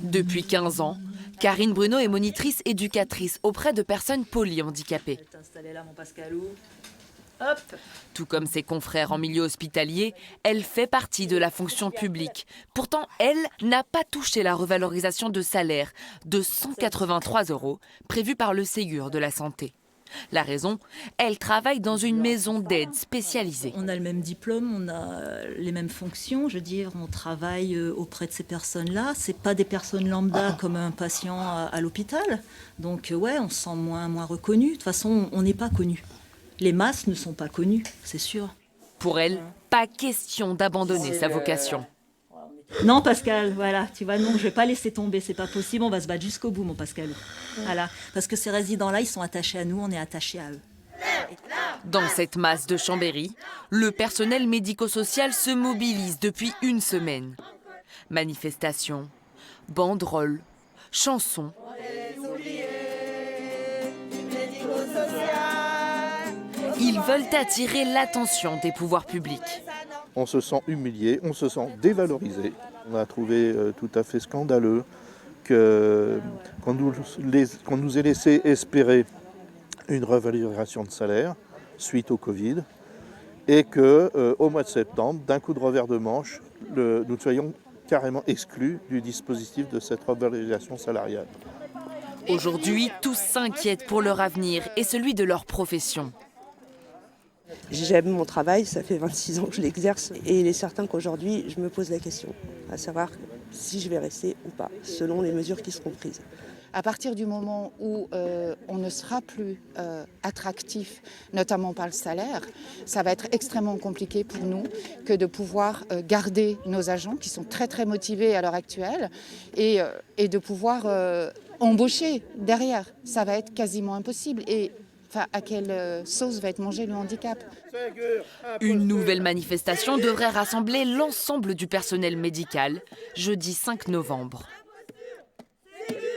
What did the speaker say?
Depuis 15 ans, Karine Bruno est monitrice éducatrice auprès de personnes polyhandicapées. Tout comme ses confrères en milieu hospitalier, elle fait partie de la fonction publique. Pourtant, elle n'a pas touché la revalorisation de salaire de 183 € prévue par le Ségur de la santé. La raison, elle travaille dans une maison d'aide spécialisée. On a le même diplôme, on a les mêmes fonctions, je veux dire, on travaille auprès de ces personnes-là. C'est pas des personnes lambda comme un patient à l'hôpital. Donc ouais, on se sent moins reconnu. De toute façon, on n'est pas connu. Les masses ne sont pas connues, c'est sûr. Pour elle, pas question d'abandonner sa vocation. Non, Pascal, voilà, tu vois, non, je vais pas laisser tomber, c'est pas possible, on va se battre jusqu'au bout, mon Pascal. Voilà, parce que ces résidents-là, ils sont attachés à nous, on est attachés à eux. Dans cette masse de Chambéry, le personnel médico-social se mobilise depuis une semaine. Manifestations, banderoles, chansons. Ils veulent attirer l'attention des pouvoirs publics. On se sent humilié, on se sent dévalorisé. On a trouvé tout à fait scandaleux qu'on nous ait laissé espérer une revalorisation de salaire suite au Covid et qu'au mois de septembre, d'un coup de revers de manche, nous soyons carrément exclus du dispositif de cette revalorisation salariale. Aujourd'hui, tous s'inquiètent pour leur avenir et celui de leur profession. J'aime mon travail, ça fait 26 ans que je l'exerce et il est certain qu'aujourd'hui, je me pose la question, à savoir si je vais rester ou pas, selon les mesures qui seront prises. À partir du moment où on ne sera plus attractif, notamment par le salaire, ça va être extrêmement compliqué pour nous que de pouvoir garder nos agents qui sont très très motivés à l'heure actuelle et de pouvoir embaucher derrière. Ça va être quasiment impossible. Enfin, à quelle sauce va être mangé le handicap? Une nouvelle manifestation devrait rassembler l'ensemble du personnel médical jeudi 5 novembre.